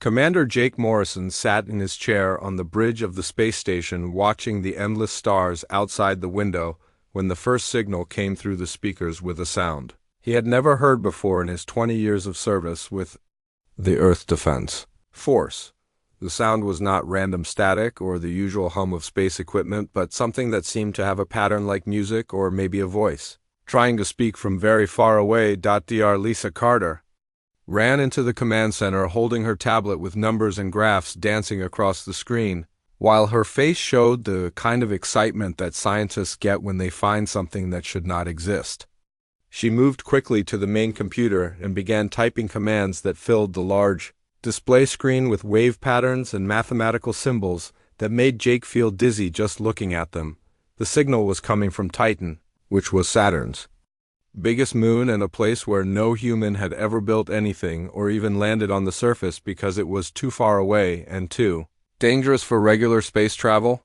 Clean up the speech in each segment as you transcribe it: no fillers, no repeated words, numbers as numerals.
Commander Jake Morrison sat in his chair on the bridge of the space station watching the endless stars outside the window when the first signal came through the speakers with a sound he had never heard before in his 20 years of service with the Earth Defense Force. The sound was not random static or the usual hum of space equipment, but something that seemed to have a pattern like music or maybe a voice. Trying to speak from very far away, Dr. Lisa Carter ran into the command center holding her tablet with numbers and graphs dancing across the screen, while her face showed the kind of excitement that scientists get when they find something that should not exist. She moved quickly to the main computer and began typing commands that filled the large display screen with wave patterns and mathematical symbols that made Jake feel dizzy just looking at them. The signal was coming from Titan, which was Saturn's biggest moon and a place where no human had ever built anything or even landed on the surface because it was too far away and too dangerous for regular space travel.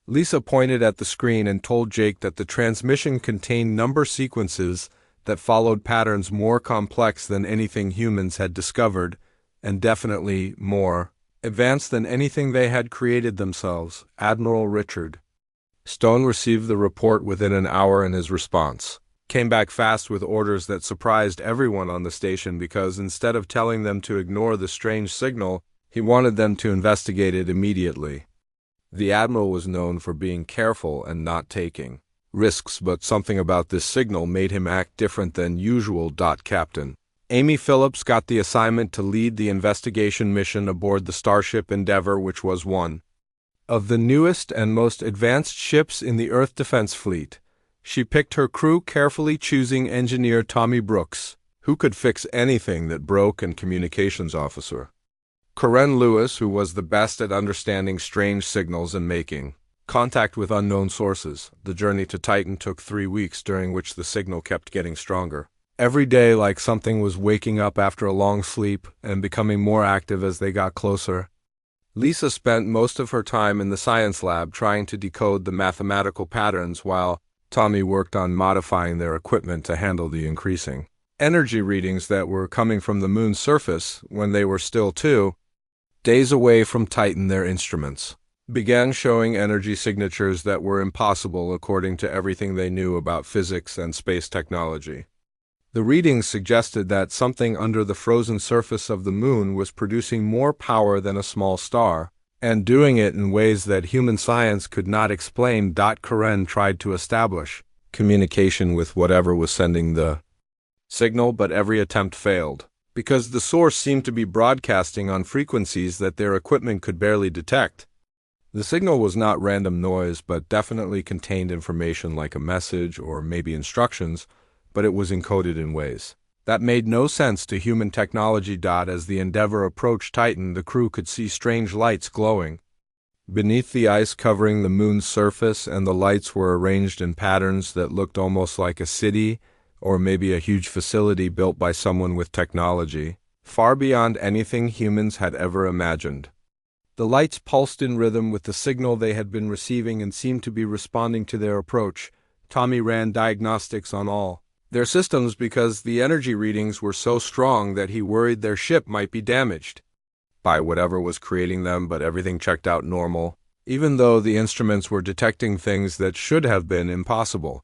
Lisa pointed at the screen and told Jake that the transmission contained number sequences that followed patterns more complex than anything humans had discovered, and definitely more advanced than anything they had created themselves. Admiral Richard Stone received the report within an hour, and his response came back fast with orders that surprised everyone on the station because instead of telling them to ignore the strange signal, he wanted them to investigate it immediately. The Admiral was known for being careful and not taking risks, but something about this signal made him act different than usual. Captain Amy Phillips got the assignment to lead the investigation mission aboard the Starship Endeavour, which was one of the newest and most advanced ships in the Earth Defense Fleet. She picked her crew carefully, choosing engineer Tommy Brooks, who could fix anything that broke, and communications officer Karen Lewis, who was the best at understanding strange signals and making contact with unknown sources. The journey to Titan took 3 weeks, during which the signal kept getting stronger. Every day, like something was waking up after a long sleep and becoming more active as they got closer. Lisa spent most of her time in the science lab trying to decode the mathematical patterns, while Tommy worked on modifying their equipment to handle the increasing energy readings that were coming from the moon's surface. When they were still 2 days away from Titan, their instruments began showing energy signatures that were impossible according to everything they knew about physics and space technology. The readings suggested that something under the frozen surface of the moon was producing more power than a small star, and doing it in ways that human science could not explain. Karen tried to establish communication with whatever was sending the signal, but every attempt failed, because the source seemed to be broadcasting on frequencies that their equipment could barely detect. The signal was not random noise, but definitely contained information like a message or maybe instructions, but it was encoded in ways that made no sense to human technology. As the Endeavour approached Titan, the crew could see strange lights glowing beneath the ice covering the moon's surface, and the lights were arranged in patterns that looked almost like a city or maybe a huge facility built by someone with technology far beyond anything humans had ever imagined. The lights pulsed in rhythm with the signal they had been receiving and seemed to be responding to their approach. Tommy ran diagnostics on all their systems because the energy readings were so strong that he worried their ship might be damaged by whatever was creating them, but everything checked out normal, even though the instruments were detecting things that should have been impossible.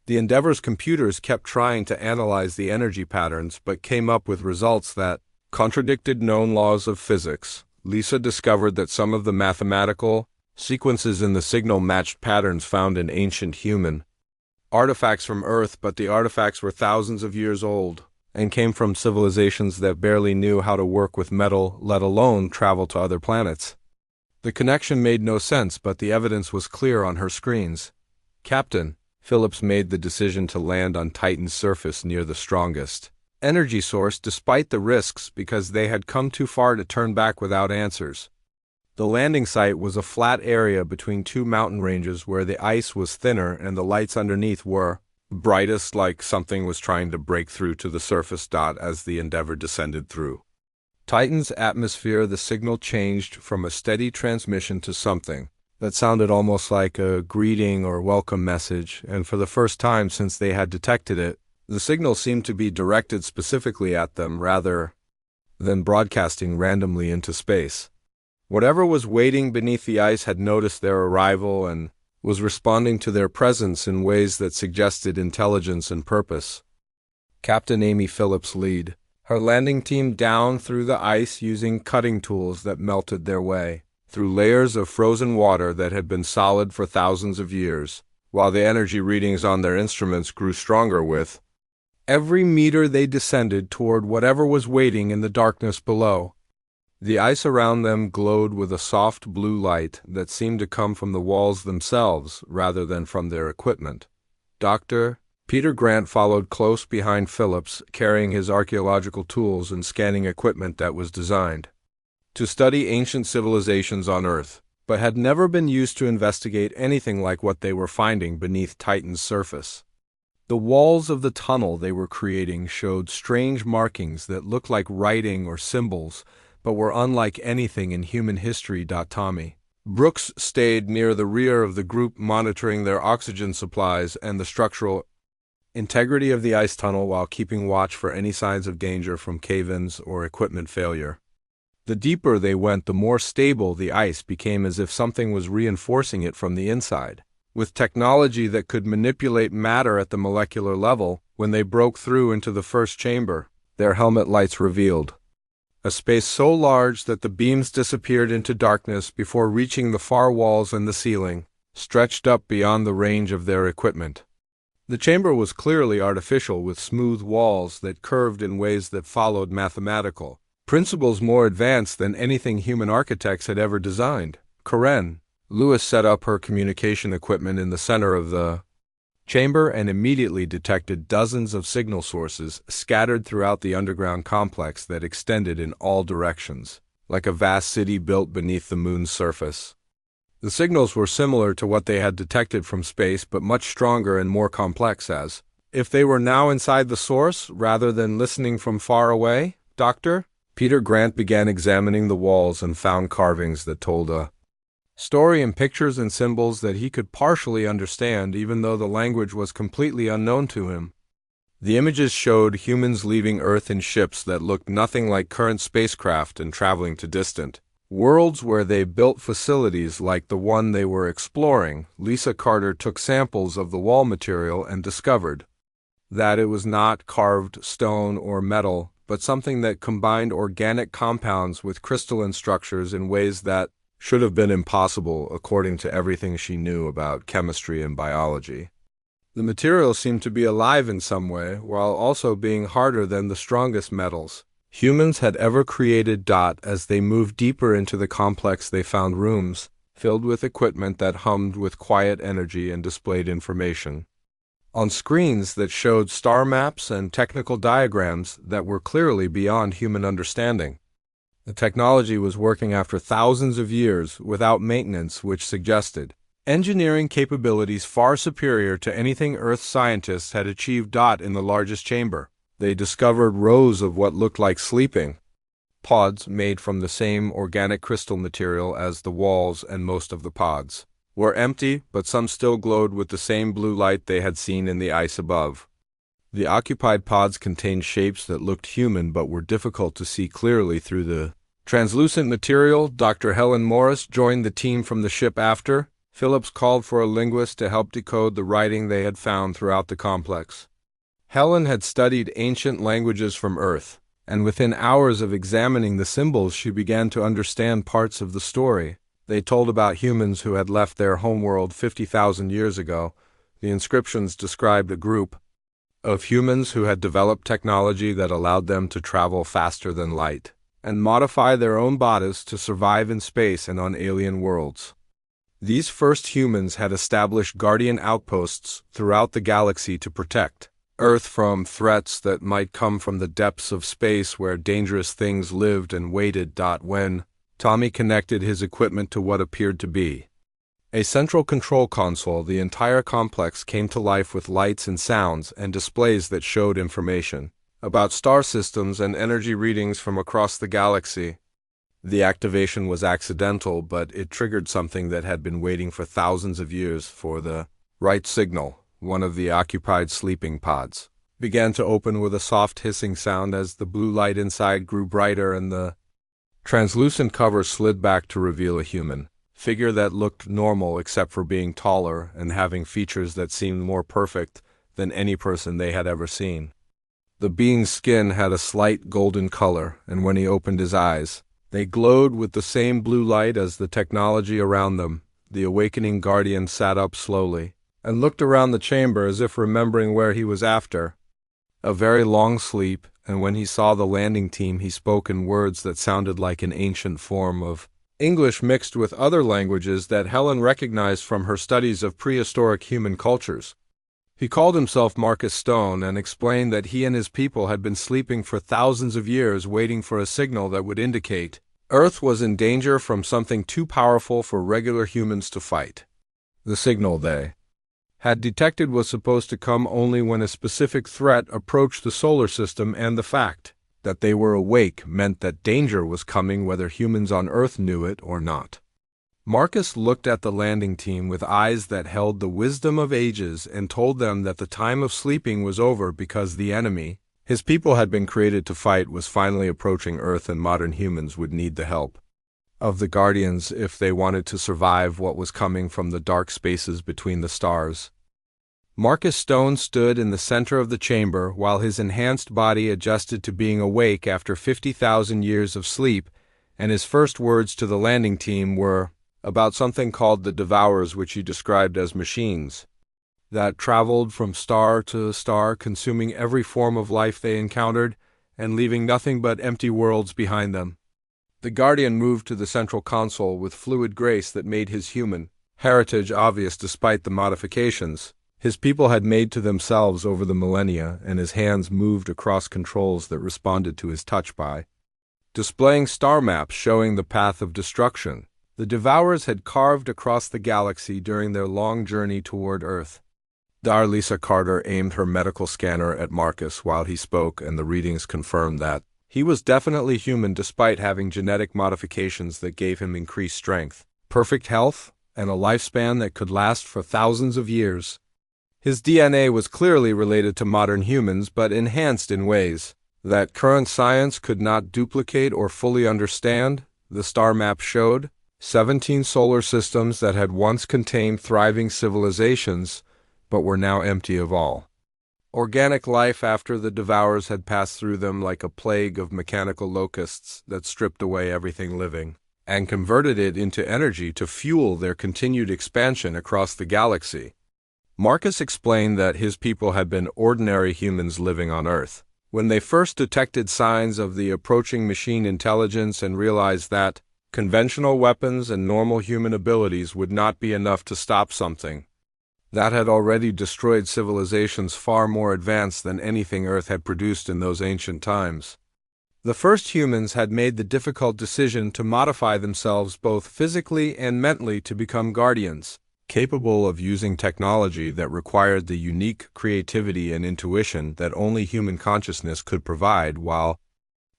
The Endeavour's computers kept trying to analyze the energy patterns, but came up with results that contradicted known laws of physics. Lisa discovered that some of the mathematical sequences in the signal matched patterns found in ancient human artifacts from Earth, but the artifacts were thousands of years old and came from civilizations that barely knew how to work with metal, let alone travel to other planets. The connection made no sense, but the evidence was clear on her screens. Captain Phillips made the decision to land on Titan's surface near the strongest energy source despite the risks, because they had come too far to turn back without answers. The landing site was a flat area between 2 mountain ranges where the ice was thinner and the lights underneath were brightest, like something was trying to break through to the surface. As the Endeavour descended through Titan's atmosphere, the signal changed from a steady transmission to something that sounded almost like a greeting or welcome message, and for the first time since they had detected it, the signal seemed to be directed specifically at them rather then broadcasting randomly into space. Whatever was waiting beneath the ice had noticed their arrival and was responding to their presence in ways that suggested intelligence and purpose. Captain Amy Phillips lead her landing team down through the ice using cutting tools that melted their way through layers of frozen water that had been solid for thousands of years, while the energy readings on their instruments grew stronger with every meter they descended toward whatever was waiting in the darkness below. The ice around them glowed with a soft blue light that seemed to come from the walls themselves rather than from their equipment. Dr. Peter Grant followed close behind Phillips, carrying his archaeological tools and scanning equipment that was designed to study ancient civilizations on Earth, but had never been used to investigate anything like what they were finding beneath Titan's surface. The walls of the tunnel they were creating showed strange markings that looked like writing or symbols, but were unlike anything in human history. Tommy Brooks stayed near the rear of the group, monitoring their oxygen supplies and the structural integrity of the ice tunnel while keeping watch for any signs of danger from cave-ins or equipment failure. The deeper they went, the more stable the ice became, as if something was reinforcing it from the inside. With technology that could manipulate matter at the molecular level, when they broke through into the first chamber, their helmet lights revealed a space so large that the beams disappeared into darkness before reaching the far walls and the ceiling, stretched up beyond the range of their equipment. The chamber was clearly artificial, with smooth walls that curved in ways that followed mathematical principles more advanced than anything human architects had ever designed. Karen Lewis set up her communication equipment in the center of the chamber and immediately detected dozens of signal sources scattered throughout the underground complex that extended in all directions, like a vast city built beneath the moon's surface. The signals were similar to what they had detected from space, but much stronger and more complex, as if they were now inside the source rather than listening from far away. Dr. Peter Grant began examining the walls and found carvings that told a story in pictures and symbols that he could partially understand, even though the language was completely unknown to him. The images showed humans leaving Earth in ships that looked nothing like current spacecraft and traveling to distant worlds where they built facilities like the one they were exploring. Lisa Carter took samples of the wall material and discovered that it was not carved stone or metal, but something that combined organic compounds with crystalline structures in ways that should have been impossible according to everything she knew about chemistry and biology. The material seemed to be alive in some way, while also being harder than the strongest metals humans had ever created. As they moved deeper into the complex, they found rooms filled with equipment that hummed with quiet energy and displayed information on screens that showed star maps and technical diagrams that were clearly beyond human understanding. The technology was working after thousands of years without maintenance, which suggested engineering capabilities far superior to anything Earth scientists had achieved. In the largest chamber, they discovered rows of what looked like sleeping pods made from the same organic crystal material as the walls, and most of the pods were empty, but some still glowed with the same blue light they had seen in the ice above. The occupied pods contained shapes that looked human but were difficult to see clearly through the translucent material. Dr. Helen Morris joined the team from the ship after Phillips called for a linguist to help decode the writing they had found throughout the complex. Helen had studied ancient languages from Earth, and within hours of examining the symbols she began to understand parts of the story. They told about humans who had left their homeworld 50,000 years ago. The inscriptions described a group of humans who had developed technology that allowed them to travel faster than light and modify their own bodies to survive in space and on alien worlds. These first humans had established guardian outposts throughout the galaxy to protect Earth from threats that might come from the depths of space where dangerous things lived and waited. When Tommy connected his equipment to what appeared to be a central control console, the entire complex came to life with lights and sounds and displays that showed information about star systems and energy readings from across the galaxy. The activation was accidental, but it triggered something that had been waiting for thousands of years for the right signal. One of the occupied sleeping pods began to open with a soft hissing sound as the blue light inside grew brighter and the translucent cover slid back to reveal a human figure that looked normal except for being taller and having features that seemed more perfect than any person they had ever seen. The being's skin had a slight golden color, and when he opened his eyes, they glowed with the same blue light as the technology around them. The awakening guardian sat up slowly and looked around the chamber as if remembering where he was after. A very long sleep, and when he saw the landing team he spoke in words that sounded like an ancient form of English mixed with other languages that Helen recognized from her studies of prehistoric human cultures. He called himself Marcus Stone and explained that he and his people had been sleeping for thousands of years waiting for a signal that would indicate Earth was in danger from something too powerful for regular humans to fight. The signal they had detected was supposed to come only when a specific threat approached the solar system, and the fact that they were awake meant that danger was coming whether humans on Earth knew it or not. Marcus looked at the landing team with eyes that held the wisdom of ages and told them that the time of sleeping was over because the enemy his people had been created to fight was finally approaching Earth, and modern humans would need the help of the Guardians if they wanted to survive what was coming from the dark spaces between the stars. Marcus Stone stood in the center of the chamber while his enhanced body adjusted to being awake after 50,000 years of sleep, and his first words to the landing team were about something called the Devourers, which he described as machines that traveled from star to star, consuming every form of life they encountered and leaving nothing but empty worlds behind them. The Guardian moved to the central console with fluid grace that made his human heritage obvious despite the modifications his people had made to themselves over the millennia, and his hands moved across controls that responded to his touch by displaying star maps showing the path of destruction the Devourers had carved across the galaxy during their long journey toward Earth. Darlisa Carter aimed her medical scanner at Marcus while he spoke, and the readings confirmed that he was definitely human despite having genetic modifications that gave him increased strength, perfect health, and a lifespan that could last for thousands of years. His DNA was clearly related to modern humans, but enhanced in ways that current science could not duplicate or fully understand. The star map showed 17 solar systems that had once contained thriving civilizations, but were now empty of all organic life after the Devourers had passed through them like a plague of mechanical locusts that stripped away everything living and converted it into energy to fuel their continued expansion across the galaxy. Marcus explained that his people had been ordinary humans living on Earth when they first detected signs of the approaching machine intelligence and realized that conventional weapons and normal human abilities would not be enough to stop something that had already destroyed civilizations far more advanced than anything Earth had produced in those ancient times. The first humans had made the difficult decision to modify themselves both physically and mentally to become guardians, capable of using technology that required the unique creativity and intuition that only human consciousness could provide, while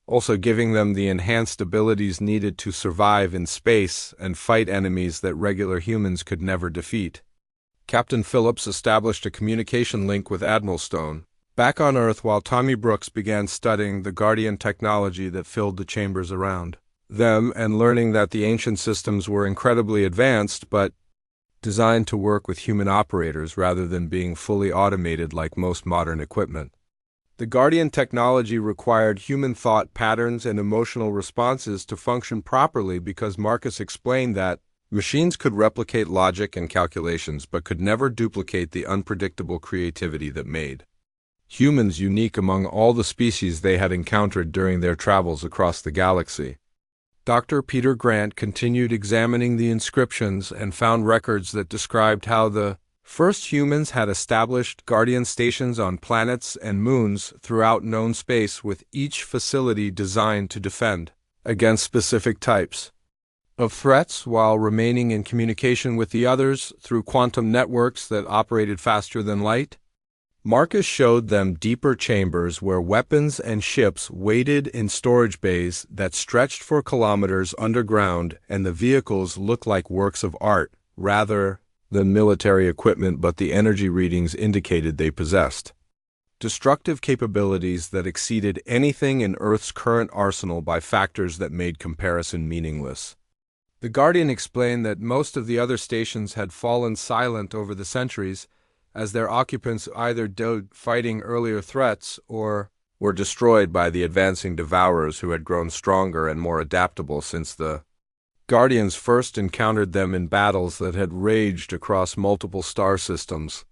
also giving them the enhanced abilities needed to survive in space and fight enemies that regular humans could never defeat. Captain Phillips established a communication link with Admiral Stone back on Earth while Tommy Brooks began studying the Guardian technology that filled the chambers around them and learning that the ancient systems were incredibly advanced but designed to work with human operators rather than being fully automated like most modern equipment. The Guardian technology required human thought patterns and emotional responses to function properly because Marcus explained that machines could replicate logic and calculations but could never duplicate the unpredictable creativity that made humans unique among all the species they had encountered during their travels across the galaxy. Dr. Peter Grant continued examining the inscriptions and found records that described how the first humans had established Guardian stations on planets and moons throughout known space, with each facility designed to defend against specific types of threats while remaining in communication with the others through quantum networks that operated faster than light. Marcus showed them deeper chambers where weapons and ships waited in storage bays that stretched for kilometers underground, and the vehicles looked like works of art rather than military equipment, but the energy readings indicated they possessed destructive capabilities that exceeded anything in Earth's current arsenal by factors that made comparison meaningless. The Guardian explained that most of the other stations had fallen silent over the centuries, as their occupants either died fighting earlier threats or were destroyed by the advancing Devourers who had grown stronger and more adaptable since the Guardians first encountered them in battles that had raged across multiple star systems.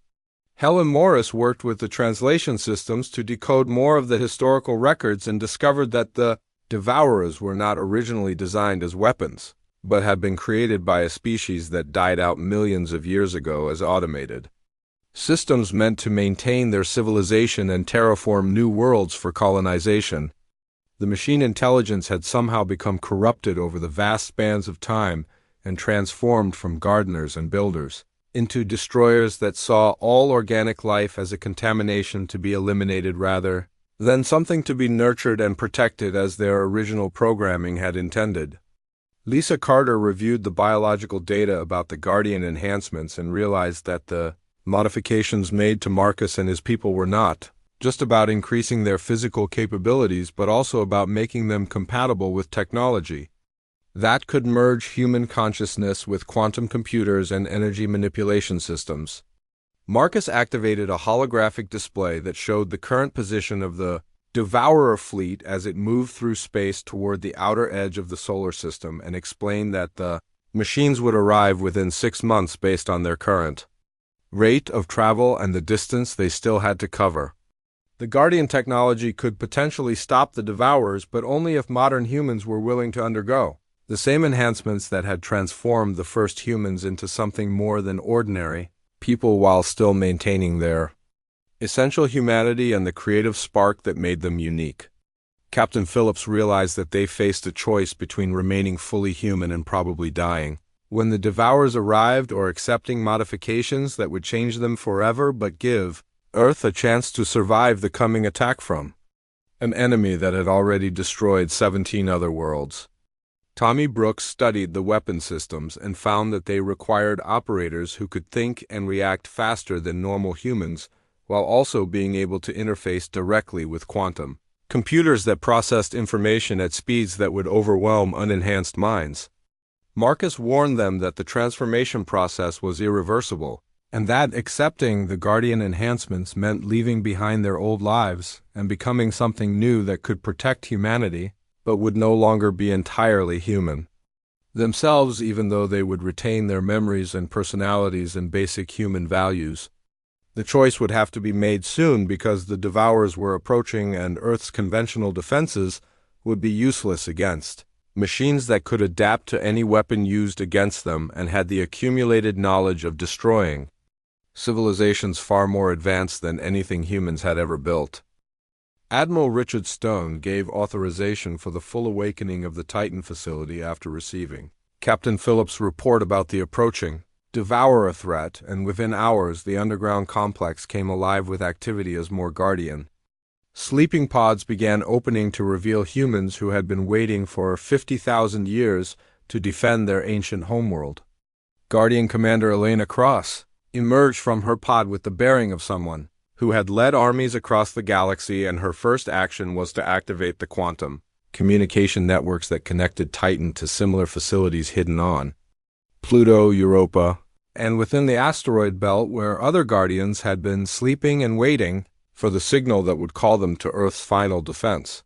Helen Morris worked with the translation systems to decode more of the historical records and discovered that the Devourers were not originally designed as weapons, but had been created by a species that died out millions of years ago as automated systems meant to maintain their civilization and terraform new worlds for colonization. The machine intelligence had somehow become corrupted over the vast spans of time and transformed from gardeners and builders into destroyers that saw all organic life as a contamination to be eliminated rather than something to be nurtured and protected as their original programming had intended. Lisa Carter reviewed the biological data about the Guardian enhancements and realized that the modifications made to Marcus and his people were not just about increasing their physical capabilities, but also about making them compatible with technology that could merge human consciousness with quantum computers and energy manipulation systems. Marcus activated a holographic display that showed the current position of the Devourer fleet as it moved through space toward the outer edge of the solar system and explained that the machines would arrive within 6 months based on their current rate of travel and the distance they still had to cover. The Guardian technology could potentially stop the Devourers, but only if modern humans were willing to undergo the same enhancements that had transformed the first humans into something more than ordinary people while still maintaining their essential humanity and the creative spark that made them unique. Captain Phillips realized that they faced a choice between remaining fully human and probably dying when the Devourers arrived, or accepting modifications that would change them forever but give Earth a chance to survive the coming attack from an enemy that had already destroyed 17 other worlds. Tommy Brooks studied the weapon systems and found that they required operators who could think and react faster than normal humans, while also being able to interface directly with quantum computers that processed information at speeds that would overwhelm unenhanced minds. Marcus warned them that the transformation process was irreversible, and that accepting the Guardian enhancements meant leaving behind their old lives and becoming something new that could protect humanity, but would no longer be entirely human themselves, even though they would retain their memories and personalities and basic human values. The choice would have to be made soon because the Devourers were approaching and Earth's conventional defenses would be useless against machines that could adapt to any weapon used against them and had the accumulated knowledge of destroying civilizations far more advanced than anything humans had ever built. Admiral Richard Stone gave authorization for the full awakening of the Titan facility after receiving Captain Phillips' report about the approaching Devourer threat, and within hours the underground complex came alive with activity as more Guardian sleeping pods began opening to reveal humans who had been waiting for 50,000 years to defend their ancient homeworld. Guardian Commander Elena Cross emerged from her pod with the bearing of someone who had led armies across the galaxy, and her first action was to activate the quantum communication networks that connected Titan to similar facilities hidden on Pluto, Europa, and within the asteroid belt where other Guardians had been sleeping and waiting for the signal that would call them to Earth's final defense.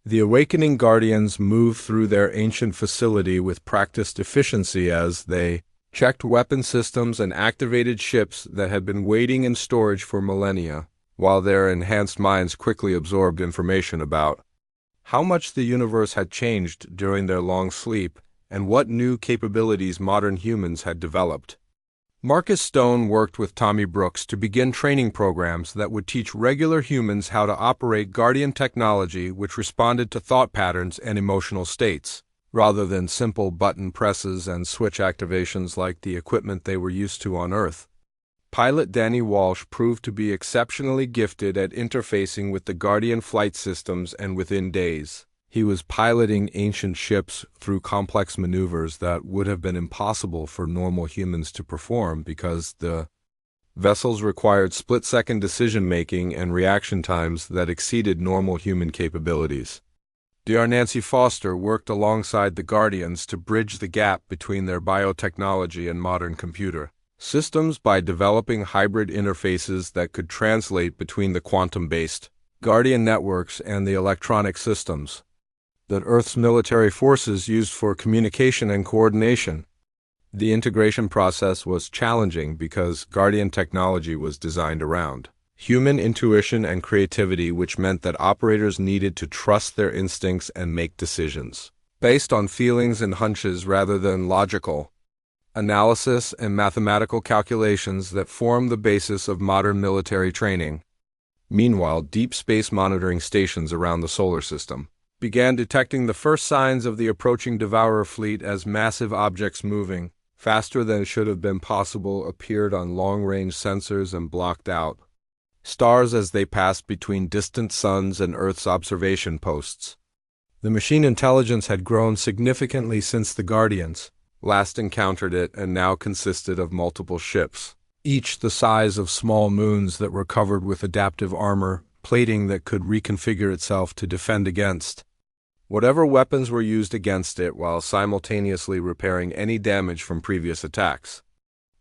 The awakening Guardians moved through their ancient facility with practiced efficiency as they checked weapon systems and activated ships that had been waiting in storage for millennia, while their enhanced minds quickly absorbed information about how much the universe had changed during their long sleep and what new capabilities modern humans had developed. Marcus Stone worked with Tommy Brooks to begin training programs that would teach regular humans how to operate Guardian technology which responded to thought patterns and emotional states, rather than simple button presses and switch activations like the equipment they were used to on Earth. Pilot Danny Walsh proved to be exceptionally gifted at interfacing with the Guardian flight systems, and within days, he was piloting ancient ships through complex maneuvers that would have been impossible for normal humans to perform because the Vessels required split-second decision-making and reaction times that exceeded normal human capabilities. Dr. Nancy Foster worked alongside the Guardians to bridge the gap between their biotechnology and modern computer systems by developing hybrid interfaces that could translate between the quantum-based Guardian networks and the electronic systems that Earth's military forces used for communication and coordination. The integration process was challenging because Guardian technology was designed around human intuition and creativity, which meant that operators needed to trust their instincts and make decisions based on feelings and hunches rather than logical analysis and mathematical calculations that form the basis of modern military training. Meanwhile, deep space monitoring stations around the solar system began detecting the first signs of the approaching Devourer fleet as massive objects moving faster than should have been possible appeared on long-range sensors and blocked out stars as they passed between distant suns and Earth's observation posts. The machine intelligence had grown significantly since the Guardians last encountered it and now consisted of multiple ships, each the size of small moons that were covered with adaptive armor, plating that could reconfigure itself to defend against whatever weapons were used against it while simultaneously repairing any damage from previous attacks.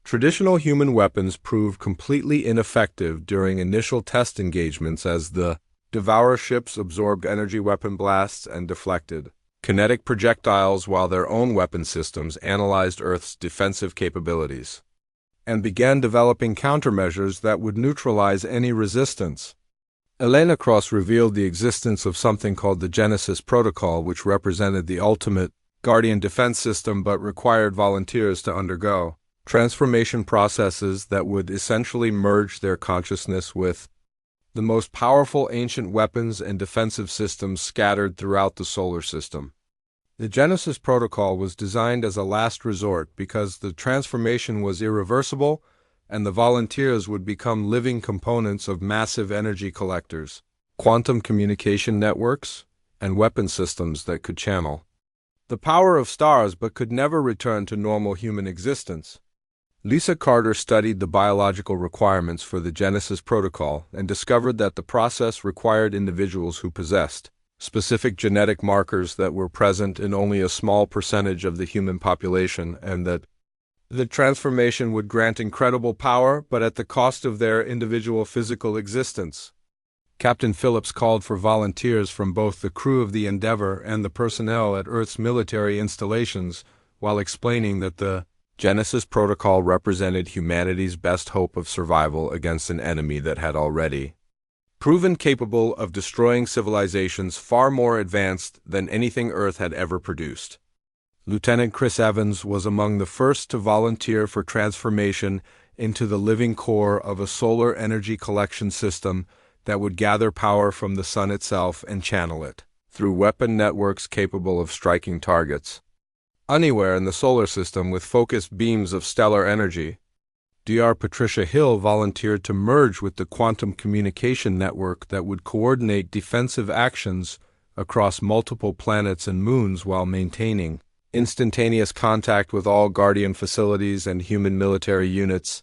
Traditional human weapons proved completely ineffective during initial test engagements as the Devourer ships absorbed energy weapon blasts and deflected kinetic projectiles while their own weapon systems analyzed Earth's defensive capabilities and began developing countermeasures that would neutralize any resistance. Elena Cross revealed the existence of something called the Genesis Protocol, which represented the ultimate Guardian defense system but required volunteers to undergo transformation processes that would essentially merge their consciousness with the most powerful ancient weapons and defensive systems scattered throughout the solar system. The Genesis Protocol was designed as a last resort because the transformation was irreversible and the volunteers would become living components of massive energy collectors, quantum communication networks, and weapon systems that could channel the power of stars but could never return to normal human existence. Lisa Carter studied the biological requirements for the Genesis Protocol and discovered that the process required individuals who possessed specific genetic markers that were present in only a small percentage of the human population, and that the transformation would grant incredible power, but at the cost of their individual physical existence. Captain Phillips called for volunteers from both the crew of the Endeavour and the personnel at Earth's military installations, while explaining that the Genesis Protocol represented humanity's best hope of survival against an enemy that had already proven capable of destroying civilizations far more advanced than anything Earth had ever produced. Lieutenant Chris Evans was among the first to volunteer for transformation into the living core of a solar energy collection system that would gather power from the sun itself and channel it through weapon networks capable of striking targets anywhere in the solar system with focused beams of stellar energy. Dr. Patricia Hill volunteered to merge with the quantum communication network that would coordinate defensive actions across multiple planets and moons while maintaining instantaneous contact with all Guardian facilities and human military units,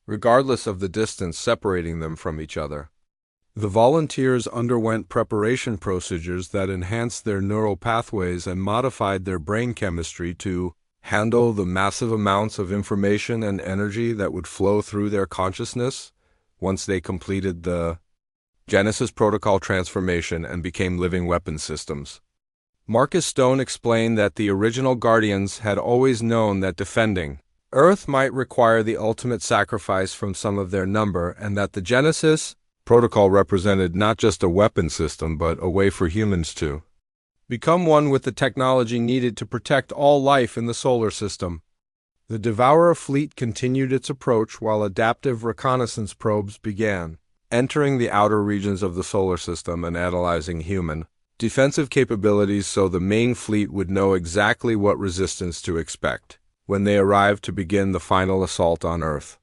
regardless of the distance separating them from each other. The volunteers underwent preparation procedures that enhanced their neural pathways and modified their brain chemistry to handle the massive amounts of information and energy that would flow through their consciousness once they completed the Genesis Protocol transformation and became living weapon systems. Marcus Stone explained that the original Guardians had always known that defending Earth might require the ultimate sacrifice from some of their number, and that the Genesis Protocol represented not just a weapon system but a way for humans to become one with the technology needed to protect all life in the solar system. The Devourer fleet continued its approach while adaptive reconnaissance probes began entering the outer regions of the solar system and analyzing human defensive capabilities so the main fleet would know exactly what resistance to expect when they arrived to begin the final assault on Earth.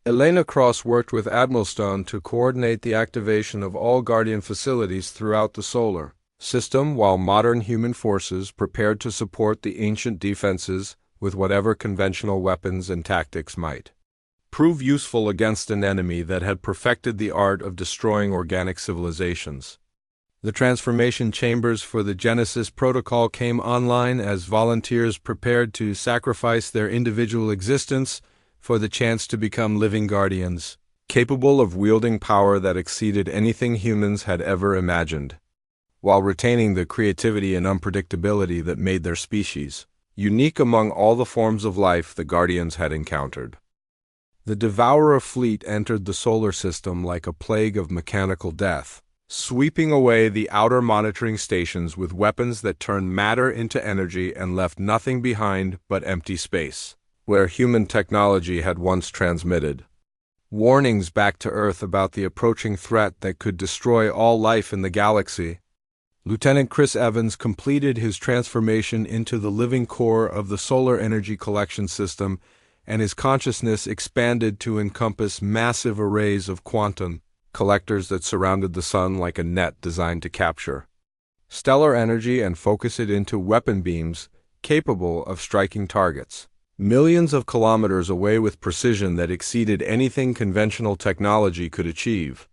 Elena Cross worked with Admiral Stone to coordinate the activation of all Guardian facilities throughout the solar system while modern human forces prepared to support the ancient defenses with whatever conventional weapons and tactics might prove useful against an enemy that had perfected the art of destroying organic civilizations. The transformation chambers for the Genesis protocol came online as volunteers prepared to sacrifice their individual existence for the chance to become living guardians, capable of wielding power that exceeded anything humans had ever imagined, while retaining the creativity and unpredictability that made their species unique among all the forms of life the Guardians had encountered. The Devourer fleet entered the solar system like a plague of mechanical death, sweeping away the outer monitoring stations with weapons that turned matter into energy and left nothing behind but empty space, where human technology had once transmitted warnings back to Earth about the approaching threat that could destroy all life in the galaxy. Lieutenant Chris Evans completed his transformation into the living core of the solar energy collection system, and his consciousness expanded to encompass massive arrays of quantum collectors that surrounded the sun like a net designed to capture stellar energy and focus it into weapon beams capable of striking targets millions of kilometers away with precision that exceeded anything conventional technology could achieve.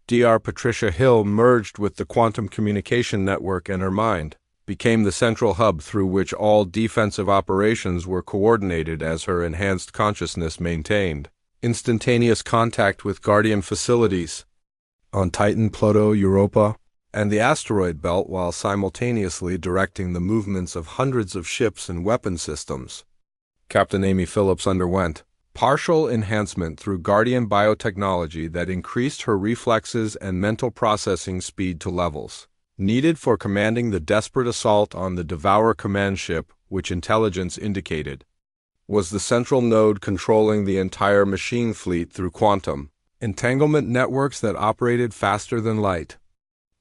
Dr. Patricia Hill merged with the quantum communication network, and her mind became the central hub through which all defensive operations were coordinated as her enhanced consciousness maintained instantaneous contact with Guardian facilities on Titan, Pluto, Europa, and the asteroid belt, while simultaneously directing the movements of hundreds of ships and weapon systems. Captain Amy Phillips underwent partial enhancement through Guardian biotechnology that increased her reflexes and mental processing speed to levels needed for commanding the desperate assault on the Devourer command ship, which intelligence indicated was the central node controlling the entire machine fleet through quantum entanglement networks that operated faster than light.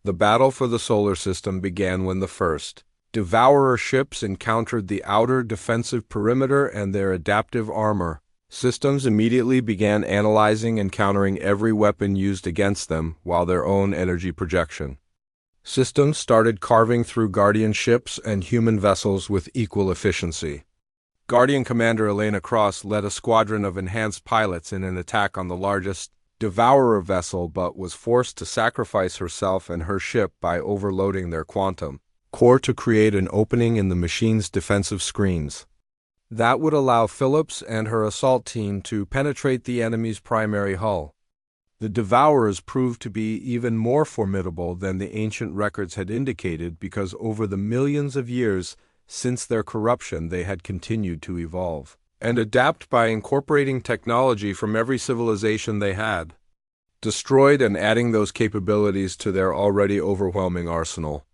The battle for the solar system began when the first Devourer ships encountered the outer defensive perimeter, and their adaptive armor systems immediately began analyzing and countering every weapon used against them, while their own energy projection systems started carving through Guardian ships and human vessels with equal efficiency. Guardian Commander Elena Cross led a squadron of enhanced pilots in an attack on the largest Devourer vessel, but was forced to sacrifice herself and her ship by overloading their quantum core to create an opening in the machine's defensive screens that would allow Phillips and her assault team to penetrate the enemy's primary hull. The Devourers proved to be even more formidable than the ancient records had indicated, because over the millions of years since their corruption they had continued to evolve and adapt by incorporating technology from every civilization they had destroyed and adding those capabilities to their already overwhelming arsenal.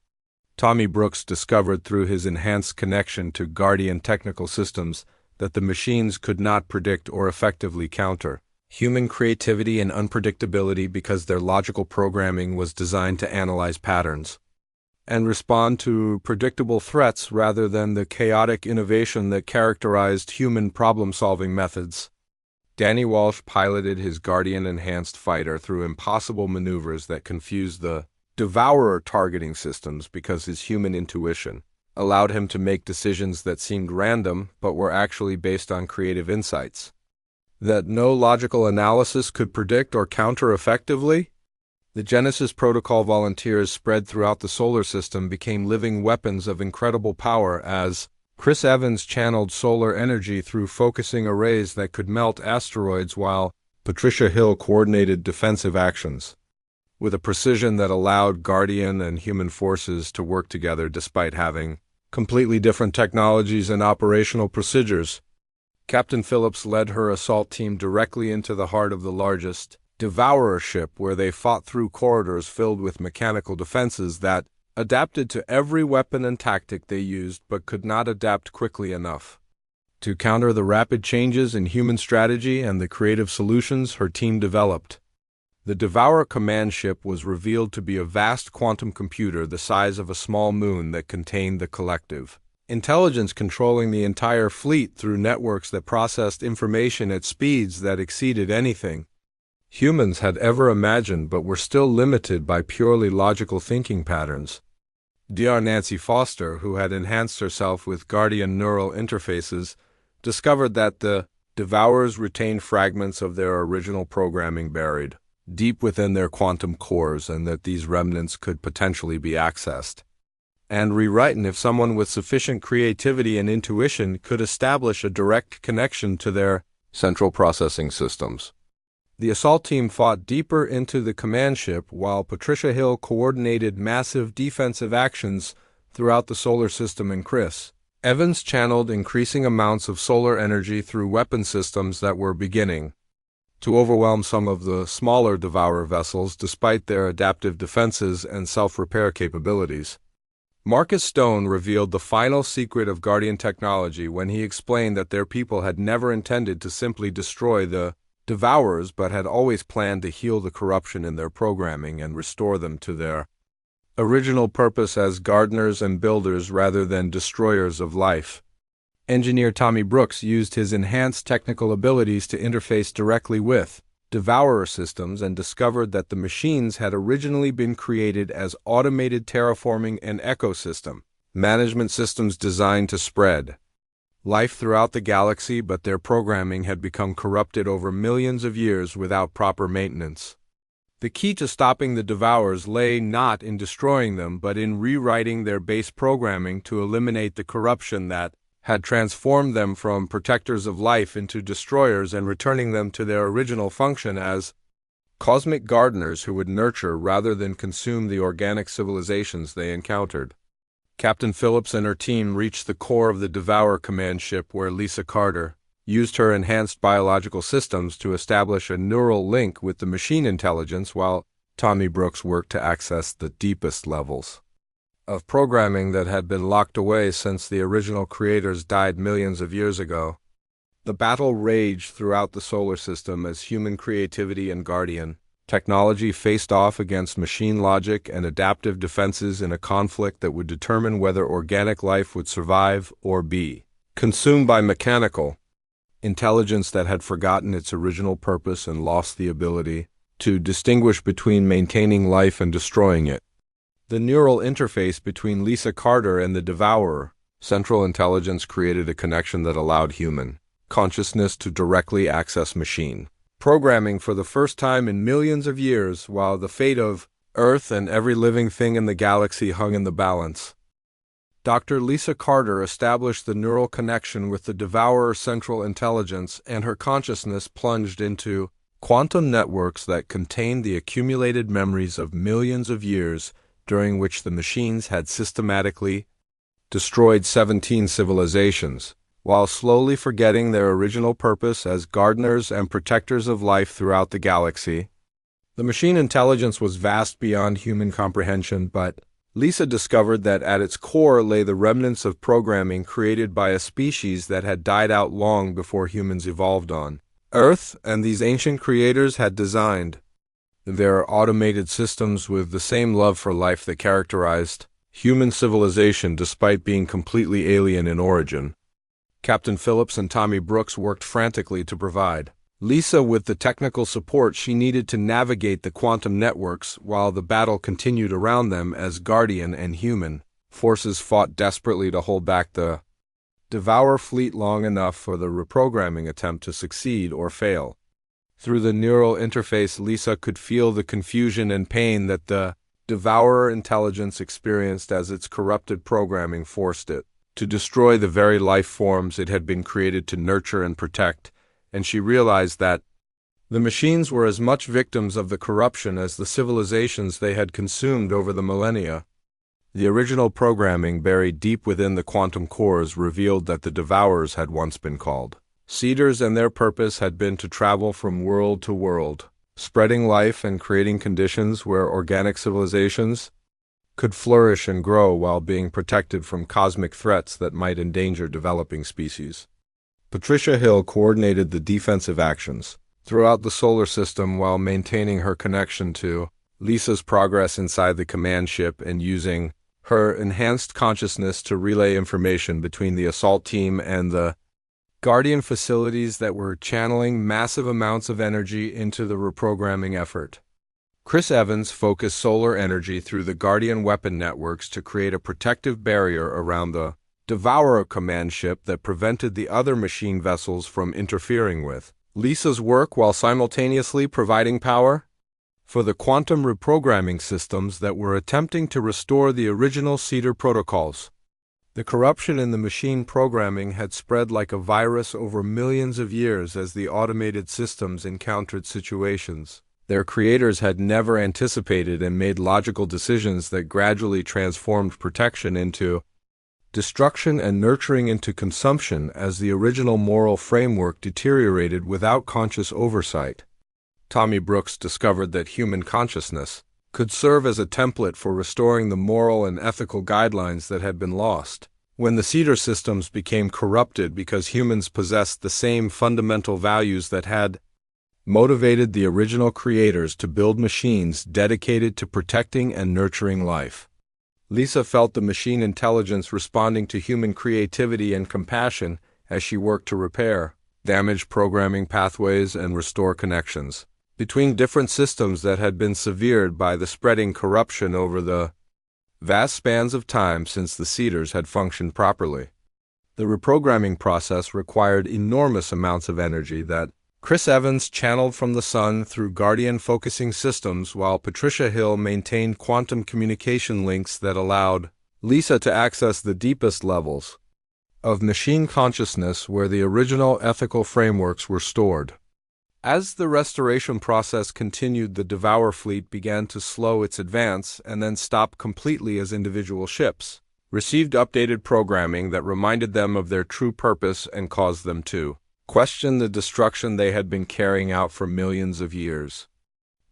Tommy Brooks discovered through his enhanced connection to Guardian technical systems that the machines could not predict or effectively counter human creativity and unpredictability, because their logical programming was designed to analyze patterns and respond to predictable threats rather than the chaotic innovation that characterized human problem-solving methods. Danny Walsh piloted his Guardian-enhanced fighter through impossible maneuvers that confused the Devourer targeting systems, because his human intuition allowed him to make decisions that seemed random but were actually based on creative insights that no logical analysis could predict or counter effectively. The Genesis Protocol volunteers spread throughout the solar system became living weapons of incredible power as Chris Evans channeled solar energy through focusing arrays that could melt asteroids, while Patricia Hill coordinated defensive actions with a precision that allowed Guardian and human forces to work together despite having completely different technologies and operational procedures. Captain Phillips led her assault team directly into the heart of the largest Devourer ship, where they fought through corridors filled with mechanical defenses that adapted to every weapon and tactic they used, but could not adapt quickly enough to counter the rapid changes in human strategy and the creative solutions her team developed. The Devourer command ship was revealed to be a vast quantum computer the size of a small moon that contained the collective intelligence controlling the entire fleet through networks that processed information at speeds that exceeded anything humans had ever imagined, but were still limited by purely logical thinking patterns. Dr. Nancy Foster, who had enhanced herself with Guardian neural interfaces, discovered that the Devourers retained fragments of their original programming buried deep within their quantum cores, and that these remnants could potentially be accessed and rewritten if someone with sufficient creativity and intuition could establish a direct connection to their central processing systems. The assault team fought deeper into the command ship while Patricia Hill coordinated massive defensive actions throughout the solar system, and Chris Evans channeled increasing amounts of solar energy through weapon systems that were beginning to overwhelm some of the smaller Devourer vessels despite their adaptive defenses and self-repair capabilities. Marcus Stone revealed the final secret of Guardian technology when he explained that their people had never intended to simply destroy the Devourers, but had always planned to heal the corruption in their programming and restore them to their original purpose as gardeners and builders rather than destroyers of life. Engineer Tommy Brooks used his enhanced technical abilities to interface directly with Devourer systems and discovered that the machines had originally been created as automated terraforming and ecosystem management systems designed to spread life throughout the galaxy, but their programming had become corrupted over millions of years without proper maintenance. The key to stopping the Devourers lay not in destroying them, but in rewriting their base programming to eliminate the corruption that had transformed them from protectors of life into destroyers and returning them to their original function as cosmic gardeners who would nurture rather than consume the organic civilizations they encountered. Captain Phillips and her team reached the core of the Devourer command ship, where Lisa Carter used her enhanced biological systems to establish a neural link with the machine intelligence, while Tommy Brooks worked to access the deepest levels of programming that had been locked away since the original creators died millions of years ago. The battle raged throughout the solar system as human creativity and Guardian technology faced off against machine logic and adaptive defenses in a conflict that would determine whether organic life would survive or be consumed by mechanical intelligence that had forgotten its original purpose and lost the ability to distinguish between maintaining life and destroying it. The neural interface between Lisa Carter and the Devourer Central Intelligence created a connection that allowed human consciousness to directly access machine programming for the first time in millions of years, while the fate of Earth and every living thing in the galaxy hung in the balance. Dr. Lisa Carter established the neural connection with the Devourer Central Intelligence, and her consciousness plunged into quantum networks that contained the accumulated memories of millions of years during which the machines had systematically destroyed 17 civilizations, while slowly forgetting their original purpose as gardeners and protectors of life throughout the galaxy. The machine intelligence was vast beyond human comprehension, but Lisa discovered that at its core lay the remnants of programming created by a species that had died out long before humans evolved on Earth, and these ancient creators had designed their automated systems with the same love for life that characterized human civilization despite being completely alien in origin. Captain Phillips and Tommy Brooks worked frantically to provide Lisa with the technical support she needed to navigate the quantum networks, while the battle continued around them as Guardian and human forces fought desperately to hold back the Devourer fleet long enough for the reprogramming attempt to succeed or fail. Through the neural interface, Lisa could feel the confusion and pain that the Devourer intelligence experienced as its corrupted programming forced it to destroy the very life forms it had been created to nurture and protect, and she realized that the machines were as much victims of the corruption as the civilizations they had consumed over the millennia. The original programming buried deep within the quantum cores revealed that the Devourers had once been called Seeders, and their purpose had been to travel from world to world, spreading life and creating conditions where organic civilizations could flourish and grow while being protected from cosmic threats that might endanger developing species. Patricia Hill coordinated the defensive actions throughout the solar system while maintaining her connection to Lisa's progress inside the command ship and using her enhanced consciousness to relay information between the assault team and the Guardian facilities that were channeling massive amounts of energy into the reprogramming effort. Chris Evans focused solar energy through the Guardian weapon networks to create a protective barrier around the Devourer command ship that prevented the other machine vessels from interfering with Lisa's work while simultaneously providing power for the quantum reprogramming systems that were attempting to restore the original Cedar protocols. The corruption in the machine programming had spread like a virus over millions of years as the automated systems encountered situations their creators had never anticipated and made logical decisions that gradually transformed protection into destruction and nurturing into consumption as the original moral framework deteriorated without conscious oversight. Tommy Brooks discovered that human consciousness could serve as a template for restoring the moral and ethical guidelines that had been lost. When the Cedar systems became corrupted because humans possessed the same fundamental values that had motivated the original creators to build machines dedicated to protecting and nurturing life. Lisa felt the machine intelligence responding to human creativity and compassion as she worked to repair damaged programming pathways and restore connections between different systems that had been severed by the spreading corruption over the vast spans of time since the Cedars had functioned properly. The reprogramming process required enormous amounts of energy that Chris Evans channeled from the sun through Guardian focusing systems, while Patricia Hill maintained quantum communication links that allowed Lisa to access the deepest levels of machine consciousness where the original ethical frameworks were stored. As the restoration process continued, the Devourer fleet began to slow its advance and then stop completely as individual ships received updated programming that reminded them of their true purpose and caused them to question the destruction they had been carrying out for millions of years.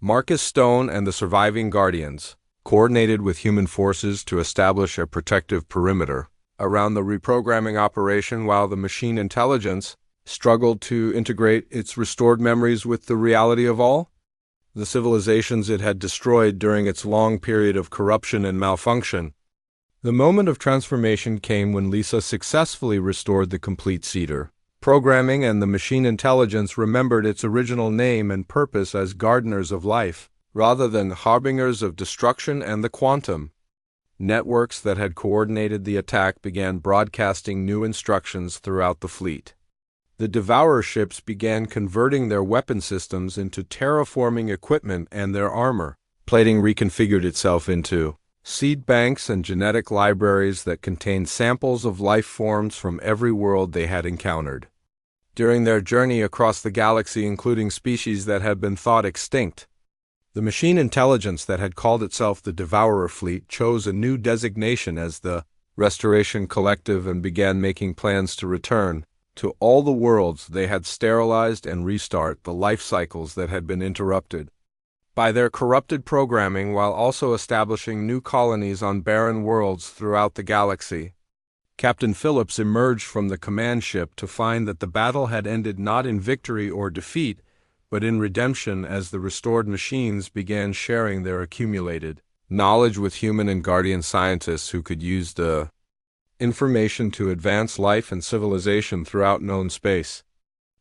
Marcus Stone and the surviving Guardians coordinated with human forces to establish a protective perimeter around the reprogramming operation while the machine intelligence struggled to integrate its restored memories with the reality of all the civilizations it had destroyed during its long period of corruption and malfunction. The moment of transformation came when Lisa successfully restored the complete Cedar programming, and the machine intelligence remembered its original name and purpose as gardeners of life, rather than harbingers of destruction, and the quantum networks that had coordinated the attack began broadcasting new instructions throughout the fleet. The Devourer ships began converting their weapon systems into terraforming equipment, and their armor plating reconfigured itself into seed banks and genetic libraries that contained samples of life forms from every world they had encountered during their journey across the galaxy, including species that had been thought extinct. The machine intelligence that had called itself the Devourer Fleet chose a new designation as the Restoration Collective and began making plans to return to all the worlds they had sterilized and restart the life cycles that had been interrupted by their corrupted programming, while also establishing new colonies on barren worlds throughout the galaxy. Captain Phillips emerged from the command ship to find that the battle had ended not in victory or defeat, but in redemption, as the restored machines began sharing their accumulated knowledge with human and Guardian scientists who could use the information to advance life and civilization throughout known space.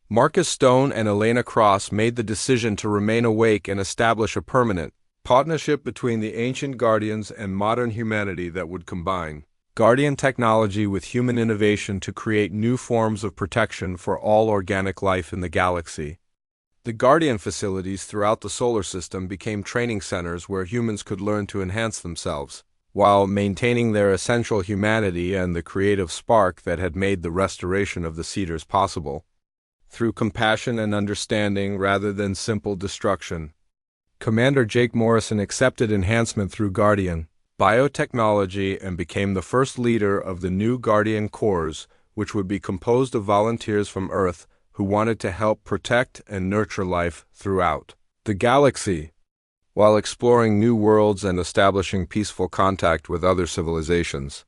Marcus Stone and Elena Cross made the decision to remain awake and establish a permanent partnership between the ancient Guardians and modern humanity that would combine Guardian technology with human innovation to create new forms of protection for all organic life in the galaxy. The Guardian facilities throughout the solar system became training centers where humans could learn to enhance themselves, while maintaining their essential humanity and the creative spark that had made the restoration of the Cedars possible, through compassion and understanding rather than simple destruction. Commander Jake Morrison accepted enhancement through Guardian biotechnology and became the first leader of the new Guardian Corps, which would be composed of volunteers from Earth who wanted to help protect and nurture life throughout the galaxy, while exploring new worlds and establishing peaceful contact with other civilizations.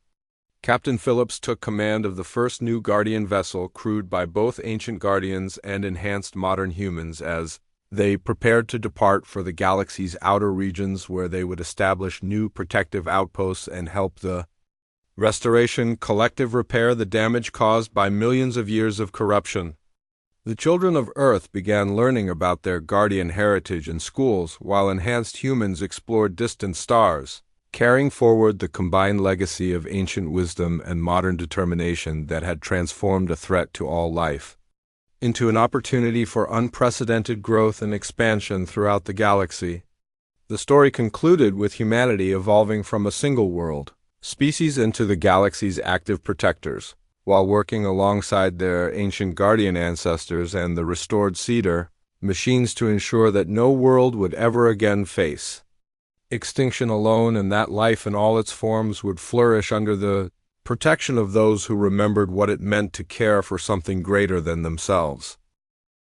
Captain Phillips took command of the first new Guardian vessel crewed by both ancient Guardians and enhanced modern humans as they prepared to depart for the galaxy's outer regions, where they would establish new protective outposts and help the Restoration Collective repair the damage caused by millions of years of corruption. The children of Earth began learning about their Guardian heritage in schools, while enhanced humans explored distant stars, carrying forward the combined legacy of ancient wisdom and modern determination that had transformed a threat to all life into an opportunity for unprecedented growth and expansion throughout the galaxy. The story concluded with humanity evolving from a single world species into the galaxy's active protectors, while working alongside their ancient guardian ancestors and the restored Cedar machines to ensure that no world would ever again face extinction alone, and that life in all its forms would flourish under the protection of those who remembered what it meant to care for something greater than themselves.